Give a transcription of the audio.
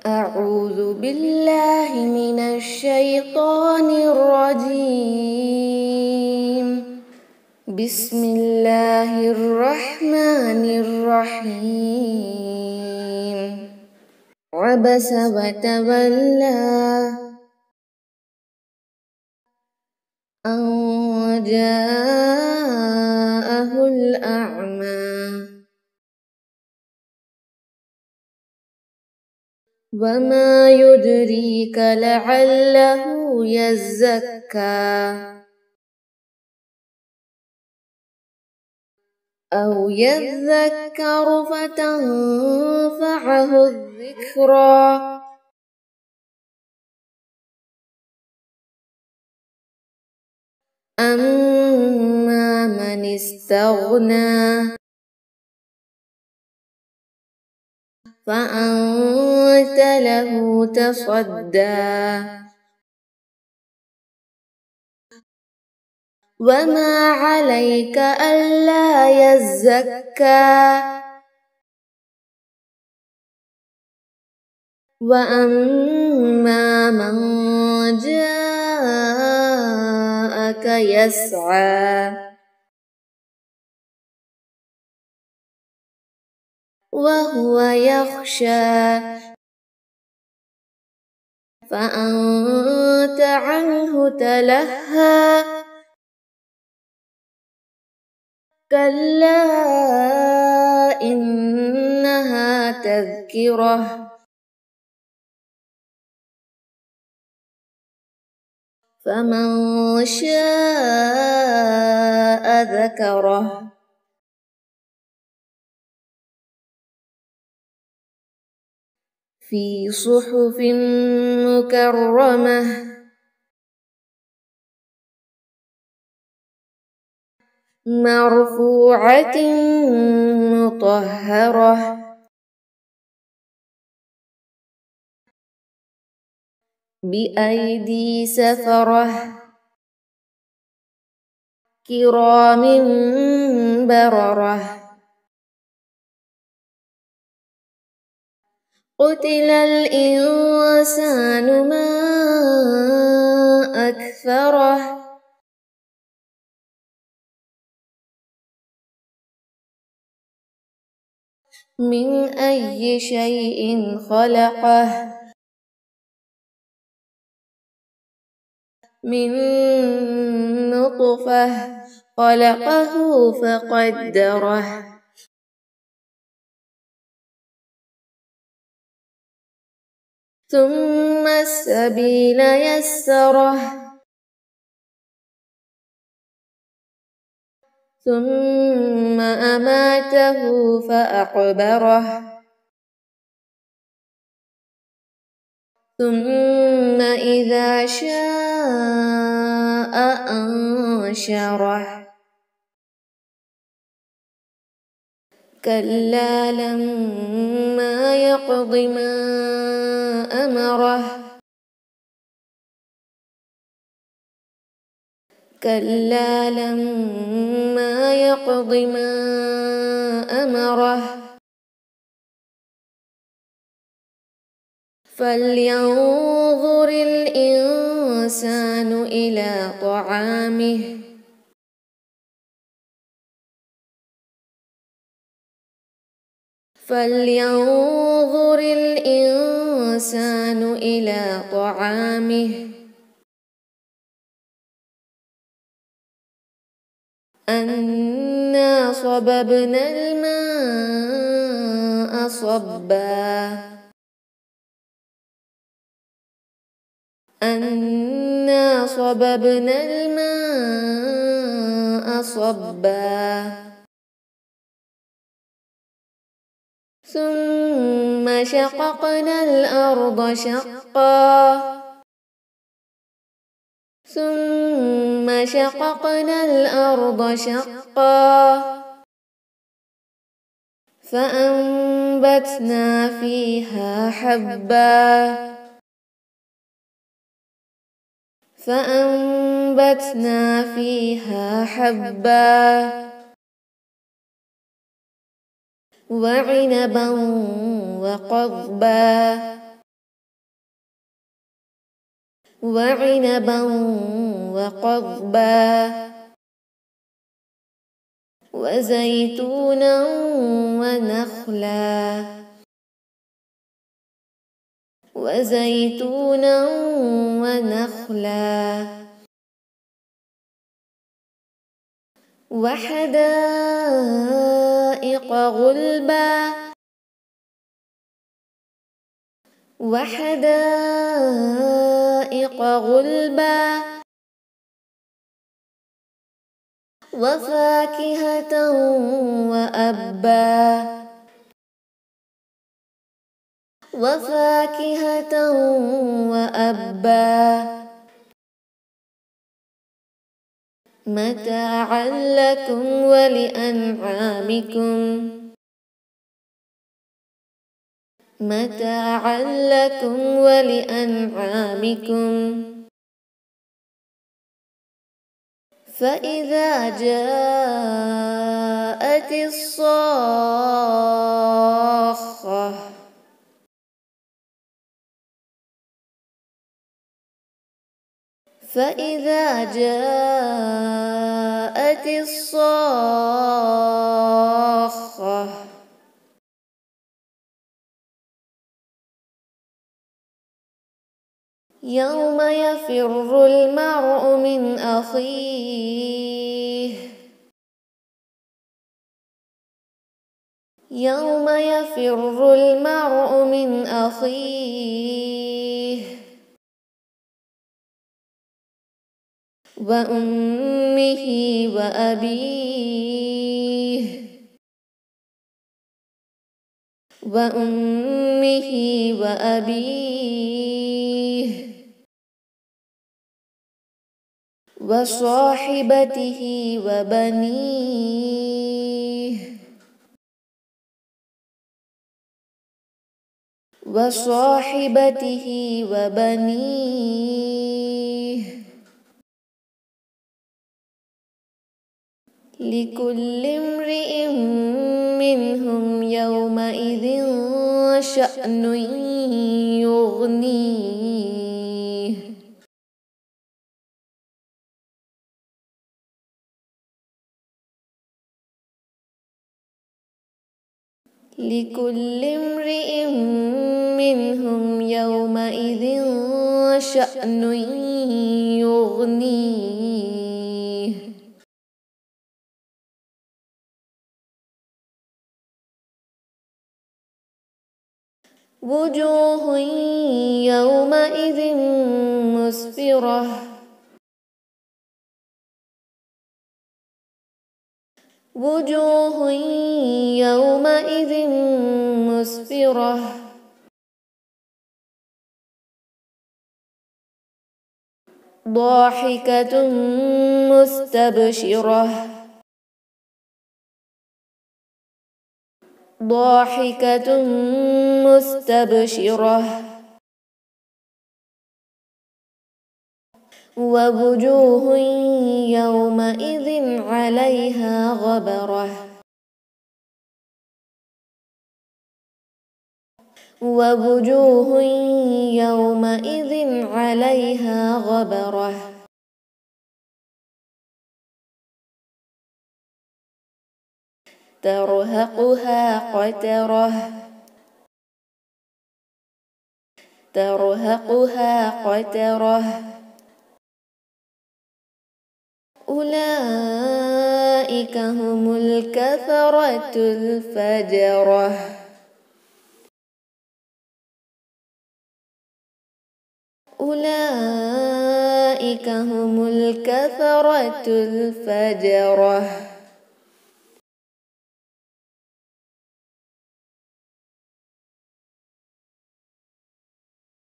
أعوذ بالله من الشيطان الرجيم. بسم الله الرحمن الرحيم. عبس وتولى أن جاءه الأعمى وما يدريك لعله يزكى أو يذكر فتنفعه الذكرى أما من استغنى فأنت له تصدى وما عليك ألا يزكى وأما من جاءك يسعى وهو يخشى فأنت عنه تلهى كلا إنها تذكرة فمن شاء ذكره في صحف مكرمة مرفوعة مطهرة بأيدي سفرة كرام بررة قتل الإنسان ما أكفره من أي شيء خلقه من نطفة خلقه فقدره ثم السبيل يسره ثم أماته فأقبره ثم إذا شاء أنشره كلا لما يقض ما أمره كلا لما يقض ما أمره فلينظر الإنسان إلى طعامه فلينظر الإنسان إلى طعامه أنا صببنا الماء صبا أنا صببنا الماء صبا ثم شققنا الأرض شقا ثم شققنا الأرض شقا فأنبتنا فيها حبا فأنبتنا فيها حبا وعنبا وقضبا وعنبا وقضبا وزيتونا ونخلا وزيتونا ونخلا وحدائق غلبا وحدائق غلبا وفاكهة وأبا وفاكهة وأبا متاعا لكم ولأنعامكم متاعا لكم ولأنعامكم فإذا جاءت الصاخة فإذا جاءت الصاخة يوم يفر المرء من أخيه يوم يفر المرء من أخيه وأمه وأبيه وأمه وأبيه وصاحبته وبنيه وصاحبته وبنيه لكل امرئ منهم يومئذ شأن يغنيه لكل امرئ منهم يومئذ شأن يغنيه وجوه يومئذ مسفرة وجوه يومئذ مسفرة ضاحكة مستبشرة ضاحكة مستبشرة ووجوه يومئذ عليها غبرة ووجوه يومئذ عليها غبرة ترهقها قترة ترهقها قترة أولئك هم الكفرة الفجرة أولئك هم الكفرة الفجرة